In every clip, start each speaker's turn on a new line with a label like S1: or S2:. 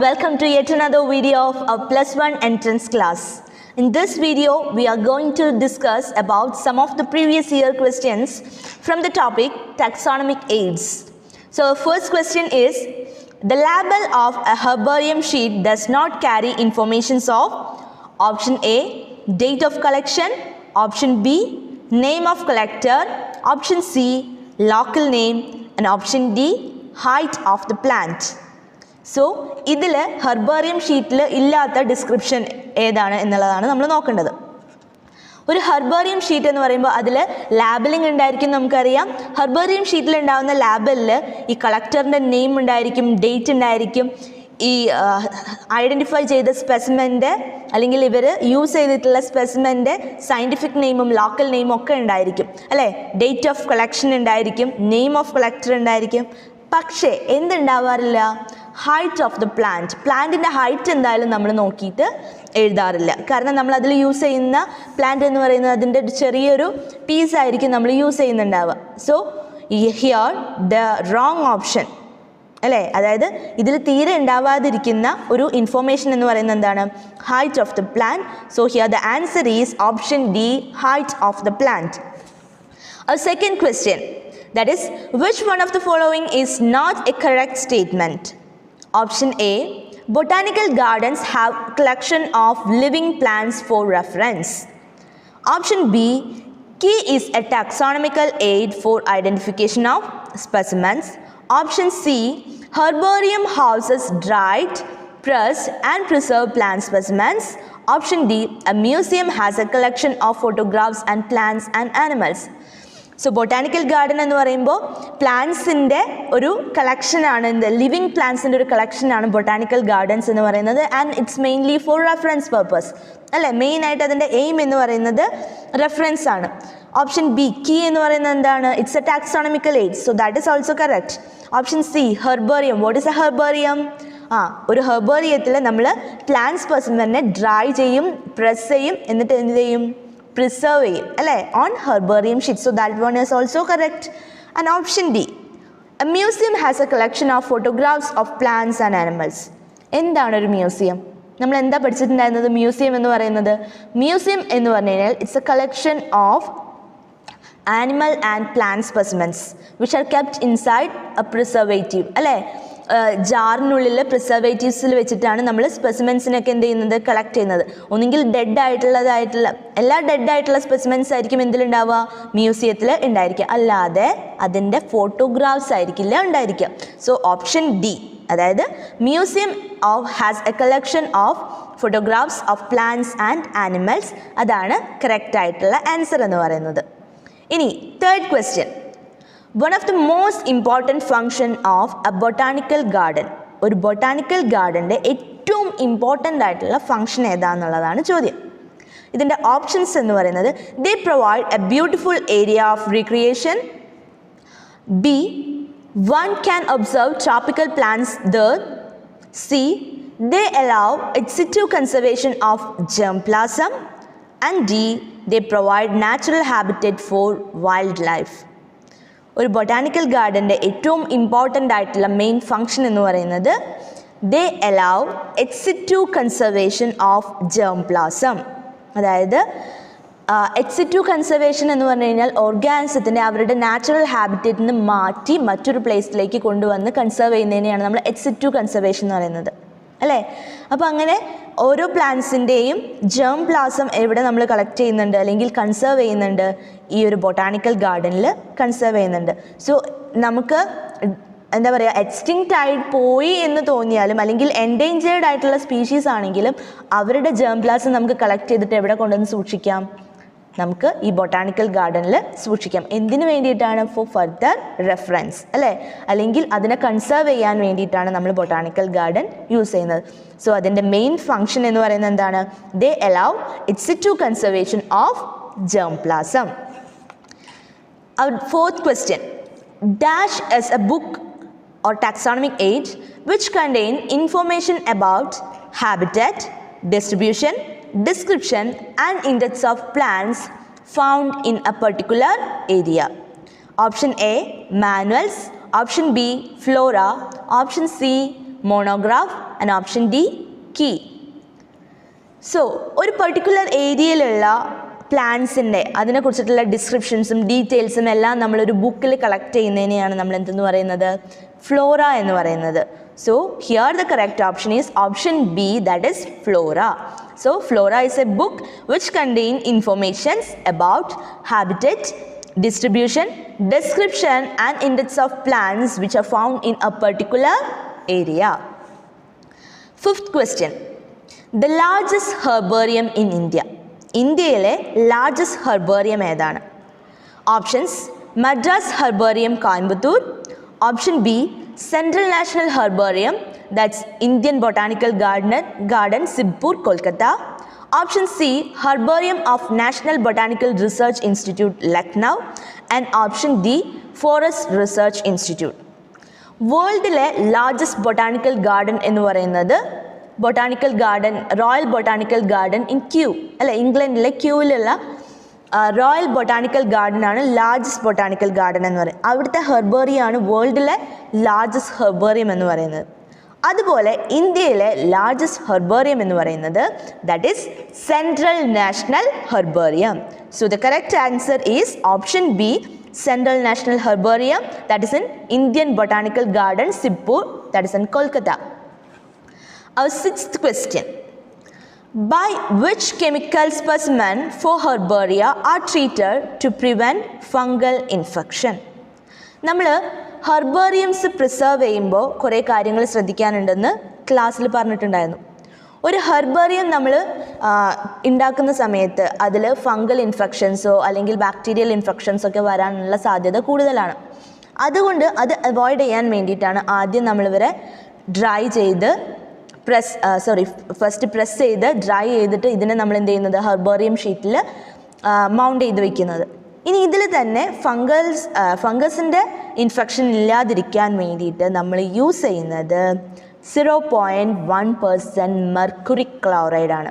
S1: welcome to yet another video of our plus one entrance class. In this video, we are going to discuss about some of the previous year questions from the topic taxonomic aids. So, first question is, the label of a herbarium sheet does not carry informations of option A, date of collection, option B, name of collector, option C, local name, and option D, height of the plant. So, ഇതിൽ herbarium ഷീറ്റിൽ ഇല്ലാത്ത description ഏതാണ് എന്നുള്ളതാണ് നമ്മൾ നോക്കേണ്ടത്. ഒരു herbarium sheet എന്ന് പറയുമ്പോൾ അതിൽ ലാബലിംഗ് ഉണ്ടായിരിക്കും. നമുക്കറിയാം ഹെർബേറിയം ഷീറ്റിൽ ഉണ്ടാകുന്ന ലാബലിൽ ഈ കളക്ടറിൻ്റെ നെയിം ഉണ്ടായിരിക്കും, ഡേറ്റ് ഉണ്ടായിരിക്കും, ഈ ഐഡൻറ്റിഫൈ ചെയ്ത സ്പെസിമെൻ്റെ അല്ലെങ്കിൽ ഇവർ യൂസ് ചെയ്തിട്ടുള്ള സ്പെസിമെൻ്റെ സയൻറ്റിഫിക് നെയിമും ലോക്കൽ നെയിമും ഒക്കെ ഉണ്ടായിരിക്കും അല്ലേ. ഡേറ്റ് ഓഫ് കളക്ഷൻ ഉണ്ടായിരിക്കും, നെയിം ഓഫ് കളക്ടർ ഉണ്ടായിരിക്കും. പക്ഷേ എന്തുണ്ടാവാറില്ല, ഹൈറ്റ് ഓഫ് ദ പ്ലാന്റിൻ്റെ ഹൈറ്റ് എന്തായാലും നമ്മൾ നോക്കിയിട്ട് എഴുതാറില്ല. കാരണം നമ്മൾ അതിൽ യൂസ് ചെയ്യുന്ന പ്ലാന്റ് എന്ന് പറയുന്നത് അതിൻ്റെ ചെറിയൊരു പീസായിരിക്കും നമ്മൾ യൂസ് ചെയ്യുന്നുണ്ടാവുക. So here the wrong option അല്ലേ, അതായത് ഇതിൽ തീരെ ഉണ്ടാവാതിരിക്കുന്ന ഒരു ഇൻഫോർമേഷൻ എന്ന് പറയുന്നത് എന്താണ്, height of the plant. So here the answer is option D, height of the plant. A second question, that is, which one of the following is not a correct statement? Option A, botanical gardens have collection of living plants for reference. Option B, key is a taxonomical aid for identification of specimens. Option C, herbarium houses dried, pressed and preserved plant specimens. Option D, a museum has a collection of photographs and plants and animals. So botanical garden എന്ന് പറയുമ്പോൾ പ്ലാന്റ്സിൻ്റെ ഒരു കളക്ഷനാണ്, living പ്ലാന്റ്സിൻ്റെ ഒരു കളക്ഷനാണ് botanical gardens എന്ന് പറയുന്നത്. And it's mainly four reference purpose അല്ലേ. മെയിനായിട്ട് അതിൻ്റെ എയിം എന്ന് പറയുന്നത് റെഫറൻസ് ആണ്. ഓപ്ഷൻ ബി, കീ എന്ന് പറയുന്നത് എന്താണ്, it's A taxonomical aid. So that is also correct. Option C, herbarium. What is A herbarium? ഒരു ഹെർബേറിയത്തിൽ നമ്മൾ പ്ലാന്റ് സ്പെസിമെനെ ഡ്രൈ ചെയ്യും, പ്രസ് ചെയ്യും, എന്നിട്ട് എന്ത് ചെയ്യും, പ്രിസർവ് ചെയ്യും അല്ലേ, on herbarium sheet. So that one is also correct. And option D, A museum has A collection of photographs of plants and animals. എന്താണ് ഒരു മ്യൂസിയം? നമ്മൾ എന്താ പഠിച്ചിട്ടുണ്ടായിരുന്നത് മ്യൂസിയം എന്ന് പറയുന്നത്? മ്യൂസിയം എന്ന് പറഞ്ഞു കഴിഞ്ഞാൽ it's A collection of animal and plant specimens which are kept inside A preservative അല്ലേ. ജാറിനുള്ളിൽ പ്രിസർവേറ്റീവ്സിൽ വെച്ചിട്ടാണ് നമ്മൾ സ്പെസിമെൻസിനൊക്കെ എന്ത് ചെയ്യുന്നത്, കളക്ട് ചെയ്യുന്നത്. ഒന്നുകിൽ എല്ലാ ഡെഡായിട്ടുള്ള സ്പെസിമെൻസ് ആയിരിക്കും എന്തിലുണ്ടാവുക, മ്യൂസിയത്തിൽ ഉണ്ടായിരിക്കുക, അല്ലാതെ അതിൻ്റെ ഫോട്ടോഗ്രാഫ്സ് ആയിരിക്കില്ല ഉണ്ടായിരിക്കുക. സോ ഓപ്ഷൻ ഡി, അതായത് museum has A collection of photographs of plants and animals, അതാണ് കറക്റ്റ് ആയിട്ടുള്ള ആൻസർ എന്ന് പറയുന്നത്. ഇനി third question, one of the most important function of a botanical garden, ഒരു ബൊട്ടാനിക്കൽ ഗാർഡൻ്റെ ഏറ്റവും ഇമ്പോർട്ടൻ്റ് ആയിട്ടുള്ള ഫങ്ഷൻ ഏതാണെന്നുള്ളതാണ് ചോദ്യം. ഇതിൻ്റെ ഓപ്ഷൻസ് എന്ന് പറയുന്നത്, they provide a beautiful area of recreation. B, one can observe tropical plants there. C, they allow in situ conservation of germplasm. And D, they provide natural habitat for wildlife. ഒരു botanical ഗാർഡൻ്റെ ഏറ്റവും important ആയിട്ടുള്ള main function എന്ന് പറയുന്നത്, they allow ex situ conservation of germplasm. അതായത് ex situ conservation എന്ന് പറഞ്ഞു കഴിഞ്ഞാൽ ഓർഗാനിസത്തിൻ്റെ അവരുടെ നാച്ചുറൽ ഹാബിറ്റേറ്റിൽ നിന്ന് മാറ്റി മറ്റൊരു പ്ലേസിലേക്ക് കൊണ്ടുവന്ന് കൺസർവ് ചെയ്യുന്നതിനെയാണ് നമ്മൾ എക്സിറ്റു കൺസർവേഷൻ എന്ന് പറയുന്നത് അല്ലേ. അപ്പോൾ അങ്ങനെ ഓരോ പ്ലാന്റ്സിൻ്റെയും ജേം പ്ലാസം എവിടെ നമ്മൾ കളക്ട് ചെയ്യുന്നുണ്ട് അല്ലെങ്കിൽ കൺസർവ് ചെയ്യുന്നുണ്ട്, ഈ ഒരു ബൊട്ടാനിക്കൽ ഗാർഡനിൽ കൺസർവ് ചെയ്യുന്നുണ്ട്. സോ നമുക്ക് എന്താ പറയുക, എക്സ്റ്റിങ്ക്റ്റ് ആയി പോയി എന്ന് തോന്നിയാലും അല്ലെങ്കിൽ എൻഡേഞ്ചേർഡ് ആയിട്ടുള്ള സ്പീഷീസ് ആണെങ്കിലും അവരുടെ ജേം പ്ലാസം നമുക്ക് കളക്ട് ചെയ്തിട്ട് എവിടെ കൊണ്ടുവന്ന് സൂക്ഷിക്കാം, നമുക്ക് ഈ ബൊട്ടാനിക്കൽ ഗാർഡനിൽ സൂക്ഷിക്കാം. എന്തിനു വേണ്ടിയിട്ടാണ്? ഫോർ ഫർദർ റെഫറൻസ് അല്ലേ, അല്ലെങ്കിൽ അതിനെ കൺസർവ് ചെയ്യാൻ വേണ്ടിയിട്ടാണ് നമ്മൾ ബൊട്ടാനിക്കൽ ഗാർഡൻ യൂസ് ചെയ്യുന്നത്. സോ അതിൻ്റെ മെയിൻ ഫങ്ഷൻ എന്ന് പറയുന്നത് എന്താണ്, they allow in situ conservation of germplasm. Our fourth question, dash is a book or taxonomic aid which contain information about habitat, distribution, description and index of plants found in a particular area. Option A, manuals. Option B, flora. Option C, monograph, and option D, key. So, ഒരു particular ഏരിയയിലുള്ള പ്ലാന്റ്സിൻ്റെ അതിനെക്കുറിച്ചിട്ടുള്ള ഡിസ്ക്രിപ്ഷൻസും ഡീറ്റെയിൽസും എല്ലാം നമ്മളൊരു ബുക്കിൽ collect ചെയ്യുന്നതിനെയാണ് നമ്മൾ എന്തെന്ന് പറയുന്നത്, Flora എന്ന് പറയുന്നത്. So, here the correct option is option B, that is flora. So, flora is a book which contains informations about habitat, distribution, description and index of plants which are found in a particular area. Fifth question. The largest herbarium in India. ഇന്ത്യയിലെ largest herbarium ഏതാണ്? Options: Madras herbarium Coimbatore, option B central national herbarium, that's Indian botanical garden Shibpur Kolkata, option C herbarium of national botanical research institute Lucknow, and option D forest research institute. വേൾഡിലെ largest botanical garden എന്ന് പറയുന്നത് botanical garden, royal botanical garden in Kew അല്ല, ഇംഗ്ലണ്ടിലെ ക്യൂവിലുള്ള royal botanical garden ആണ് largest botanical garden എന്ന് പറയുന്നത്. അവിടുത്തെ ഹെർബേറിയമാണ് വേൾഡിലെ ലാർജസ്റ്റ് ഹെർബേറിയം എന്ന് പറയുന്നത്. അതുപോലെ ഇന്ത്യയിലെ ലാർജസ്റ്റ് ഹെർബേറിയം എന്ന് പറയുന്നത് that is central national herbarium. So the correct answer is option B, central national herbarium, that is in Indian botanical garden Shibpur, that is in Kolkata. Our sixth question. By which chemical specimen for herbaria are treated to prevent fungal infection? നമ്മൾ ഹെർബേറിയംസ് preserve ചെയ്യുമ്പോൾ കുറേ കാര്യങ്ങൾ ശ്രദ്ധിക്കാനുണ്ടെന്ന് ക്ലാസ്സിൽ പറഞ്ഞിട്ടുണ്ടായിരുന്നു. ഒരു herbarium നമ്മൾ ഉണ്ടാക്കുന്ന സമയത്ത് അതിൽ ഫംഗൽ ഇൻഫെക്ഷൻസോ അല്ലെങ്കിൽ ബാക്ടീരിയൽ ഇൻഫെക്ഷൻസോ ഒക്കെ വരാനുള്ള സാധ്യത കൂടുതലാണ്. അതുകൊണ്ട് അത് അവോയ്ഡ് ചെയ്യാൻ വേണ്ടിയിട്ടാണ് ആദ്യം നമ്മളിവരെ ഡ്രൈ ചെയ്ത് ഫസ്റ്റ് പ്രസ് ചെയ്ത് ഡ്രൈ ചെയ്തിട്ട് ഇതിനെ നമ്മൾ എന്ത് ചെയ്യുന്നത്, ഹെർബേറിയം ഷീറ്റിൽ മൗണ്ട് ചെയ്ത് വെക്കുന്നത്. ഇനി ഇതിൽ തന്നെ ഫംഗസിൻ്റെ ഇൻഫെക്ഷൻ ഇല്ലാതിരിക്കാൻ വേണ്ടിയിട്ട് നമ്മൾ യൂസ് ചെയ്യുന്നത് 0.1% മെർക്കുറി ക്ലോറൈഡ് ആണ്.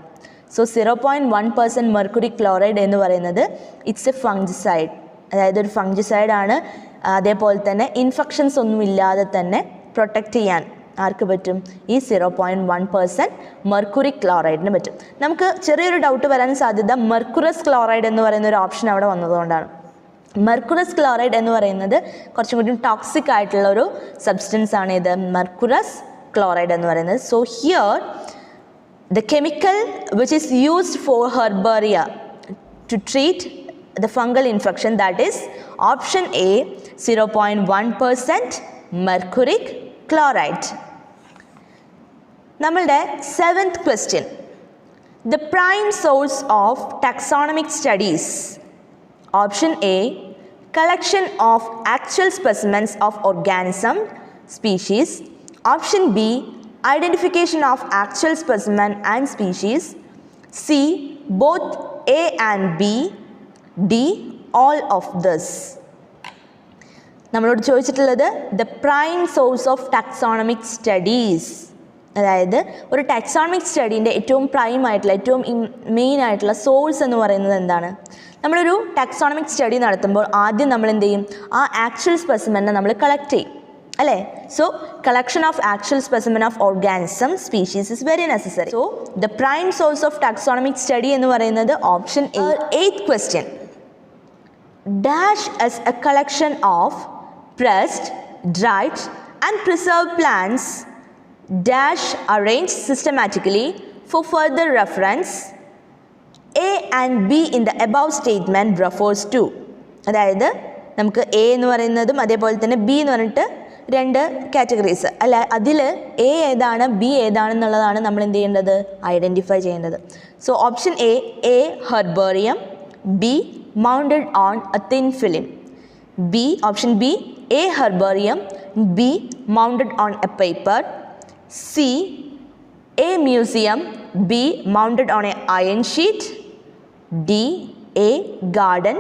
S1: സോ 0.1% മെർക്കുറി ക്ലോറൈഡ് എന്ന് പറയുന്നത് ഇറ്റ്സ് എ ഫംഗിസൈഡ്, അതായത് ഒരു ഫംഗിസൈഡ് ആണ്. അതേപോലെ തന്നെ ഇൻഫെക്ഷൻസ് ഒന്നും ഇല്ലാതെ തന്നെ പ്രൊട്ടക്റ്റ് ചെയ്യാൻ ആർക്ക് പറ്റും, ഈ 0.1% മെർക്കുറി ക്ലോറൈഡിന് പറ്റും. നമുക്ക് ചെറിയൊരു ഡൗട്ട് വരാൻ സാധ്യത മെർക്കുറസ് ക്ലോറൈഡ് എന്ന് പറയുന്ന ഒരു ഓപ്ഷൻ അവിടെ വന്നതുകൊണ്ടാണ്. മെർക്കുറസ് ക്ലോറൈഡ് എന്ന് പറയുന്നത് കുറച്ചും കൂടി ടോക്സിക് ആയിട്ടുള്ള ഒരു സബ്സ്റ്റൻസ് ആണ് ഇത് മെർക്കുറസ് ക്ലോറൈഡ് എന്ന് പറയുന്നത്. So here the chemical which is used for herbaria to treat the fungal infection that is option A 0.1% mercuric chloride. നമ്മളുടെ seventh question. The prime source of taxonomic studies. Option A collection of actual specimens of organism species, option B identification of actual specimen and species, C both A and B, D all of this. നമ്മളോട് ചോദിച്ചിട്ടുള്ളത് the prime source of taxonomic studies, അതായത് ഒരു taxonomic സ്റ്റഡീൻ്റെ ഏറ്റവും prime ആയിട്ടുള്ള ഏറ്റവും main ആയിട്ടുള്ള source എന്ന് പറയുന്നത് എന്താണ്? നമ്മളൊരു ടാക്സോണമിക് സ്റ്റഡി നടത്തുമ്പോൾ ആദ്യം നമ്മൾ എന്ത് ചെയ്യും, ആ ആക്ച്വൽ സ്പെസിമെനെ നമ്മൾ കളക്ട് ചെയ്യും അല്ലേ. So collection of actual specimen of organism species is very necessary. So the prime source of taxonomic study എന്ന് പറയുന്നത് option A. Eighth question. Dash as a collection of pressed, dried and preserved plants dash arranged systematically for further reference. A and B in the above statement refers to. അതായത് നമുക്ക് A എന്ന് പറയുന്നതും അതേപോലെ തന്നെ B എന്ന് പറഞ്ഞിട്ട് രണ്ട് categories അല്ല, അതിൽ എ ഏതാണ് ബി ഏതാണെന്നുള്ളതാണ് നമ്മൾ എന്ത് ചെയ്യേണ്ടത്, ഐഡൻറ്റിഫൈ ചെയ്യേണ്ടത്. So option A herbarium, B mounted on a thin film, B option B A herbarium, B mounted on a paper, C A museum, B mounted on a iron sheet, D A garden,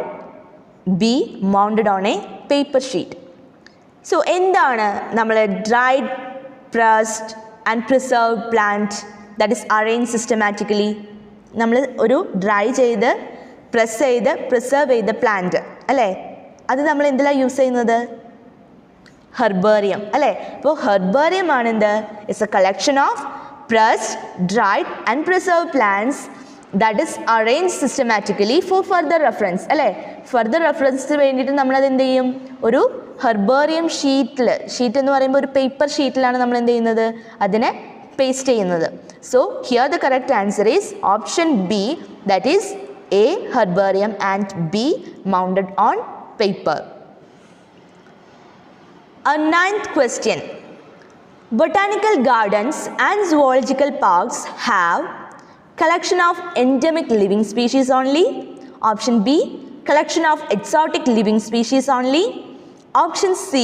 S1: B mounted on a paper sheet. So എന്താണ് നമ്മൾ dried, pressed and preserved plant that is arranged systematically? നമ്മൾ ഒരു dry ചെയ്ത് press ചെയ്ത് preserve ചെയ്ത plant അല്ലേ, അത് നമ്മൾ എന്തിലാണ് യൂസ് ചെയ്യുന്നത്? ഹെർബേറിയം അല്ലേ. അപ്പോൾ ഹെർബേറിയം ആണ് എന്ത്? It's A collection of pressed, dried and preserved plants that is arranged systematically for further reference അല്ലേ. ഫർദർ റെഫറൻസിന് വേണ്ടിയിട്ട് നമ്മളത് എന്ത് ചെയ്യും? ഒരു ഹെർബേറിയം ഷീറ്റ് എന്ന് പറയുമ്പോൾ ഒരു പേപ്പർ ഷീറ്റിലാണ് നമ്മൾ എന്ത് ചെയ്യുന്നത്? അതിനെ പേസ്റ്റ് ചെയ്യുന്നത്. So here the correct answer is option B, that is A herbarium and B mounted on paper. A ninth question. Botanical gardens and zoological parks have collection of endemic living species only. Option B, collection of exotic living species only. Option C,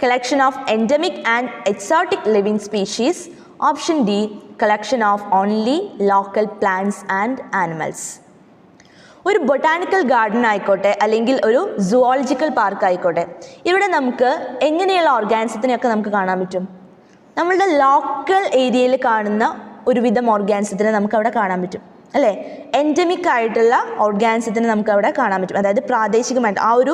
S1: collection of endemic and exotic living species. Option D, collection of only local plants and animals. ഒരു botanical garden ആയിക്കോട്ടെ അല്ലെങ്കിൽ ഒരു zoological park ആയിക്കോട്ടെ, ഇവിടെ നമുക്ക് എങ്ങനെയുള്ള ഓർഗാനിസത്തിനെയൊക്കെ നമുക്ക് കാണാൻ പറ്റും? നമ്മളുടെ ലോക്കൽ ഏരിയയിൽ കാണുന്ന ഒരുവിധം ഓർഗാനിസത്തിനെ നമുക്ക് അവിടെ കാണാൻ പറ്റും അല്ലേ. എൻഡമിക് ആയിട്ടുള്ള ഓർഗാനിസത്തിനെ നമുക്ക് അവിടെ കാണാൻ പറ്റും. അതായത് പ്രാദേശികമായിട്ട് ആ ഒരു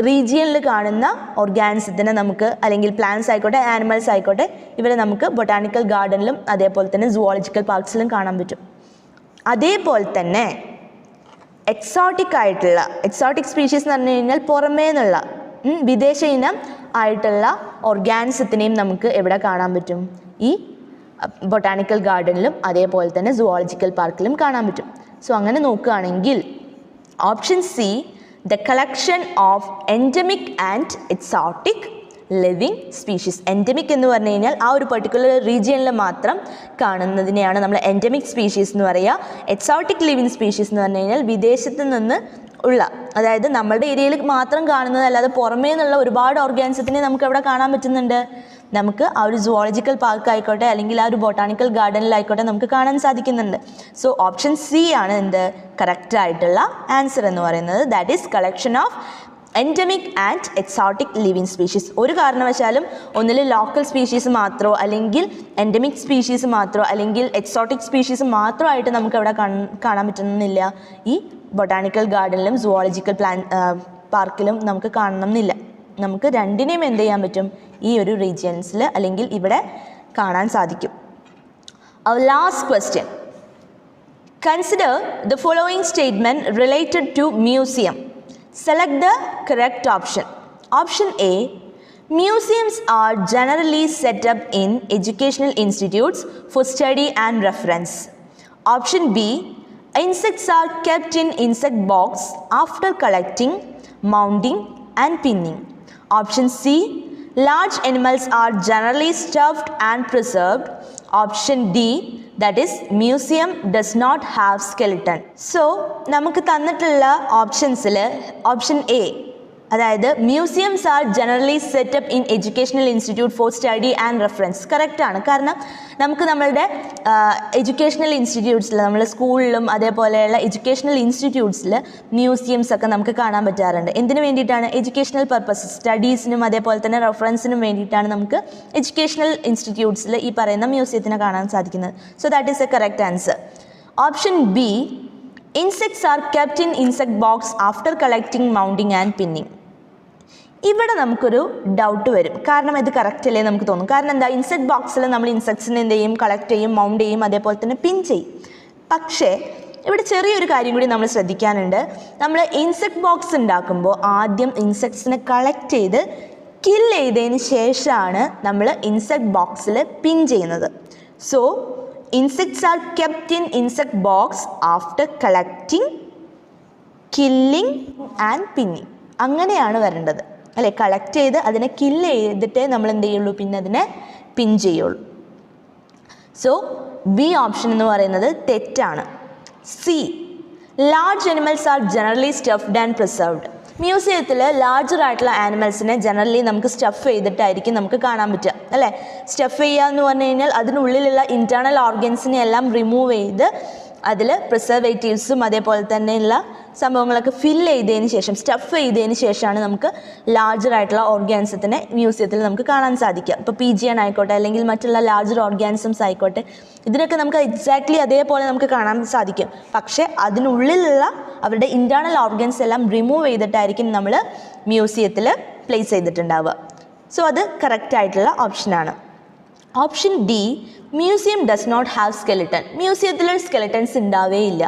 S1: റീജിയനിൽ കാണുന്ന ഓർഗാനിസത്തിനെ നമുക്ക്, അല്ലെങ്കിൽ പ്ലാന്റ്സ് ആയിക്കോട്ടെ ആനിമൽസ് ആയിക്കോട്ടെ, ഇവരെ നമുക്ക് ബൊട്ടാനിക്കൽ ഗാർഡനിലും അതേപോലെ തന്നെ സുവോളജിക്കൽ പാർക്സിലും കാണാൻ പറ്റും. അതേപോലെ തന്നെ എക്സോട്ടിക് സ്പീഷീസ് എന്ന് പറഞ്ഞു കഴിഞ്ഞാൽ പുറമേ നിന്നുള്ള വിദേശ ഇനം ആയിട്ടുള്ള ഓർഗാനിസത്തിനെയും നമുക്ക് എവിടെ കാണാൻ പറ്റും? ഈ ബൊട്ടാനിക്കൽ ഗാർഡനിലും അതേപോലെ തന്നെ സുവോളജിക്കൽ പാർക്കിലും കാണാൻ പറ്റും. സോ അങ്ങനെ നോക്കുകയാണെങ്കിൽ option C, the collection of endemic and exotic living species. Endemic എന്ന് പറഞ്ഞു കഴിഞ്ഞാൽ ആ ഒരു പെർട്ടിക്കുലർ റീജിയനിൽ മാത്രം കാണുന്നതിനെയാണ് നമ്മൾ എൻഡമിക് സ്പീഷീസ് എന്ന് പറയുക. എക്സോട്ടിക് ലിവിങ് സ്പീഷീസ് എന്ന് പറഞ്ഞു കഴിഞ്ഞാൽ വിദേശത്ത് നിന്ന് ഉള്ള, അതായത് നമ്മളുടെ ഏരിയയിൽ മാത്രം കാണുന്നതല്ലാതെ പുറമേ നിന്നുള്ള ഒരുപാട് ഓർഗാനിസത്തിനെ നമുക്ക് എവിടെ കാണാൻ പറ്റുന്നുണ്ട്? നമുക്ക് ആ ഒരു സുവോളജിക്കൽ പാർക്ക് ആയിക്കോട്ടെ അല്ലെങ്കിൽ ആ ഒരു ബൊട്ടാനിക്കൽ ഗാർഡനിലായിക്കോട്ടെ നമുക്ക് കാണാൻ സാധിക്കുന്നുണ്ട്. സോ ഓപ്ഷൻ സി ആണ് എന്ത്? കറക്റ്റ് ആയിട്ടുള്ള ആൻസർ എന്ന് പറയുന്നത്. That is collection of endemic and exotic living species. ഒരു കാരണവശാലും ഒന്നിൽ ലോക്കൽ സ്പീഷീസ് മാത്രമോ അല്ലെങ്കിൽ എൻഡമിക് സ്പീഷീസ് മാത്രമോ അല്ലെങ്കിൽ എക്സോട്ടിക് സ്പീഷീസ് മാത്രമായിട്ട് നമുക്ക് അവിടെ കാണാൻ പറ്റുന്നില്ല. ഈ ബൊട്ടാനിക്കൽ ഗാർഡനിലും സുവോളജിക്കൽ പാർക്കിലും നമുക്ക് കാണണമെന്നില്ല. നമുക്ക് രണ്ടിനെയും എന്ത് ചെയ്യാൻ പറ്റും? ഈ ഒരു റീജിയൻസിൽ അല്ലെങ്കിൽ ഇവിടെ കാണാൻ സാധിക്കും. Our last question. Consider the following statement related to museum. Select the correct option. Option A, museums are generally set up in educational institutes for study and reference. Option B, insects are kept in insect box after collecting, mounting and pinning. Option C, large animals are generally stuffed and preserved. Option D, that is museum does not have skeleton. So നമുക്ക് തന്നിട്ടുള്ള ഓപ്ഷൻസിൽ option A, അതായത് museums are generally setup in educational institute four study and reference കറക്റ്റാണ്. കാരണം നമുക്ക് നമ്മളുടെ educational ഇൻസ്റ്റിറ്റ്യൂട്ട്സിൽ, നമ്മൾ സ്കൂളിലും അതേപോലെയുള്ള എഡ്യൂക്കേഷണൽ ഇൻസ്റ്റിറ്റ്യൂട്ട്സിൽ മ്യൂസിയംസ് ഒക്കെ നമുക്ക് കാണാൻ പറ്റാറുണ്ട്. എന്തിനു വേണ്ടിയിട്ടാണ്? എഡ്യൂക്കേഷണൽ പർപ്പസ്, സ്റ്റഡീസിനും അതേപോലെ തന്നെ റെഫറൻസിനും വേണ്ടിയിട്ടാണ് നമുക്ക് എഡ്യൂക്കേഷണൽ ഇൻസ്റ്റിറ്റ്യൂട്ട്സിൽ ഈ പറയുന്ന മ്യൂസിയത്തിനെ കാണാൻ സാധിക്കുന്നത്. So that is A correct answer. Option B, insects R kept in insect box after collecting, mounting and pinning. ഇവിടെ നമുക്കൊരു ഡൗട്ട് വരും. കാരണം ഇത് കറക്റ്റ് അല്ലേ നമുക്ക് തോന്നും. കാരണം എന്താ? ഇൻസെക്ട് ബോക്സിൽ നമ്മൾ ഇൻസെക്ട്സിനെ എന്ത് ചെയ്യും? കളക്ട് ചെയ്യും, മൗണ്ട് ചെയ്യും, അതേപോലെ തന്നെ പിൻ ചെയ്യും. പക്ഷേ ഇവിടെ ചെറിയൊരു കാര്യം കൂടി നമ്മൾ ശ്രദ്ധിക്കാനുണ്ട്. നമ്മൾ ഇൻസെക്ട് ബോക്സ് ഉണ്ടാക്കുമ്പോൾ ആദ്യം ഇൻസെക്ട്സിനെ കളക്ട് ചെയ്ത് കിൽ ചെയ്തതിന് ശേഷമാണ് നമ്മൾ ഇൻസെക്ട് ബോക്സിൽ പിൻ ചെയ്യുന്നത്. So insects are kept in insect box after collecting, killing and pinning. അങ്ങനെയാണ് വരേണ്ടത് അല്ലേ? കളക്ട് ചെയ്ത് അതിനെ കില്ല് ചെയ്തിട്ടേ നമ്മൾ എന്ത് ചെയ്യുള്ളൂ? പിന്നെ അതിനെ പിൻ ചെയ്യുള്ളൂ. സോ ബി ഓപ്ഷൻ എന്ന് പറയുന്നത് തെറ്റാണ്. C, large animals are generally stuffed and preserved. മ്യൂസിയത്തിൽ ലാർജർ ആയിട്ടുള്ള ആനിമൽസിനെ ജനറലി നമുക്ക് സ്റ്റഫ് ചെയ്തിട്ടായിരിക്കും നമുക്ക് കാണാൻ പറ്റുക അല്ലേ? സ്റ്റഫ് ചെയ്യുക എന്ന് പറഞ്ഞു കഴിഞ്ഞാൽ അതിനുള്ളിലുള്ള ഇൻറ്റേർണൽ ഓർഗൻസിനെ എല്ലാം റിമൂവ് ചെയ്ത് അതിൽ പ്രിസർവേറ്റീവ്സും അതേപോലെ തന്നെയുള്ള സംഭവങ്ങളൊക്കെ ഫില്ല് ചെയ്തതിന് ശേഷം, സ്റ്റഫ് ചെയ്തതിന് ശേഷമാണ് നമുക്ക് ലാർജർ ആയിട്ടുള്ള ഓർഗാനിസത്തിനെ മ്യൂസിയത്തിൽ നമുക്ക് കാണാൻ സാധിക്കുക. ഇപ്പോൾ പിജിയൻ ആയിക്കോട്ടെ അല്ലെങ്കിൽ മറ്റുള്ള ലാർജർ ഓർഗാനിസംസ് ആയിക്കോട്ടെ, ഇതിനൊക്കെ നമുക്ക് എക്സാക്ട്ലി അതേപോലെ നമുക്ക് കാണാൻ സാധിക്കും. പക്ഷേ അതിനുള്ളിലുള്ള അവരുടെ ഇൻറ്റേർണൽ ഓർഗൻസ് എല്ലാം റിമൂവ് ചെയ്തിട്ടായിരിക്കും നമ്മൾ മ്യൂസിയത്തിൽ പ്ലേസ് ചെയ്തിട്ടുണ്ടാവുക. സോ അത് കറക്റ്റ് ആയിട്ടുള്ള ഓപ്ഷനാണ്. Option D, museum does not have skeleton. മ്യൂസിയത്തിൽ സ്കെലിട്ടൺസ് ഉണ്ടാവേയില്ല.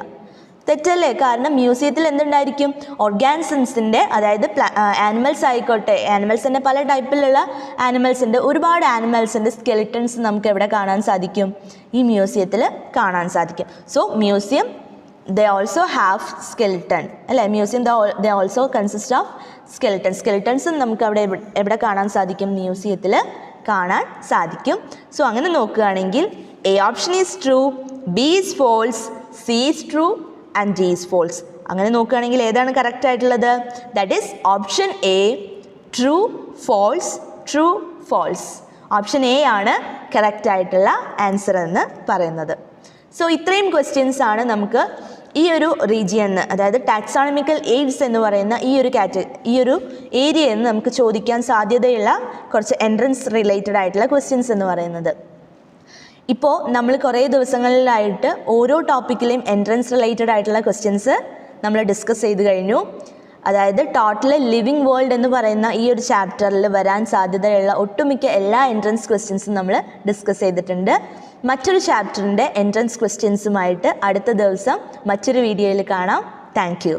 S1: തെറ്റല്ലേ? കാരണം മ്യൂസിയത്തിൽ എന്തുണ്ടായിരിക്കും? ഓർഗാനിസംസിൻ്റെ, അതായത് ആനിമൽസ് ആയിക്കോട്ടെ, ആനിമൽസിൻ്റെ പല ടൈപ്പിലുള്ള ആനിമൽസിൻ്റെ, ഒരുപാട് ആനിമൽസിൻ്റെ സ്കെലിട്ടൺസ് നമുക്ക് എവിടെ കാണാൻ സാധിക്കും? ഈ മ്യൂസിയത്തിൽ കാണാൻ സാധിക്കും. So museum they also have skeleton, അല്ലേ? Museum they also consist of skeleton. സ്കെലിട്ടൺസും നമുക്ക് അവിടെ എവിടെ കാണാൻ സാധിക്കും? മ്യൂസിയത്തിൽ കാണാൻ സാധിക്കും. സോ അങ്ങനെ നോക്കുകയാണെങ്കിൽ A option is true, B is false, C is true and D is false. അങ്ങനെ നോക്കുകയാണെങ്കിൽ ഏതാണ് കറക്റ്റ് ആയിട്ടുള്ളത്? That is option A, true false, true false. Option A ആണ് കറക്റ്റ് ആയിട്ടുള്ള ആൻസർ എന്ന് പറയുന്നത്. സോ ഇത്രയും ക്വസ്റ്റ്യൻസ് ആണ് നമുക്ക് ഈ ഒരു റീജിയന്ന്, അതായത് ടാക്സോണമിക്കൽ എയ്ഡ്സ് എന്ന് പറയുന്ന ഈ ഒരു ഏരിയയിൽ നിന്ന് നമുക്ക് ചോദിക്കാൻ സാധ്യതയുള്ള കുറച്ച് എൻട്രൻസ് റിലേറ്റഡ് ആയിട്ടുള്ള ക്വസ്റ്റ്യൻസ് എന്ന് പറയുന്നത്. ഇപ്പോൾ നമ്മൾ കുറേ ദിവസങ്ങളിലായിട്ട് ഓരോ ടോപ്പിക്കിലെയും എൻട്രൻസ് റിലേറ്റഡ് ആയിട്ടുള്ള ക്വസ്റ്റ്യൻസ് നമ്മൾ ഡിസ്കസ് ചെയ്ത് കഴിഞ്ഞു. അതായത് ടോട്ടൽ ലിവിങ് വേൾഡ് എന്ന് പറയുന്ന ഈ ഒരു ചാപ്റ്ററിൽ വരാൻ സാധ്യതയുള്ള ഒട്ടുമിക്ക എല്ലാ എൻട്രൻസ് ക്വസ്റ്റ്യൻസും നമ്മൾ ഡിസ്കസ് ചെയ്തിട്ടുണ്ട്. മറ്റൊരു ചാപ്റ്ററിൻ്റെ എൻട്രൻസ് ക്വസ്റ്റ്യൻസുമായിട്ട് അടുത്ത ദിവസം മറ്റൊരു വീഡിയോയിൽ കാണാം. Thank you.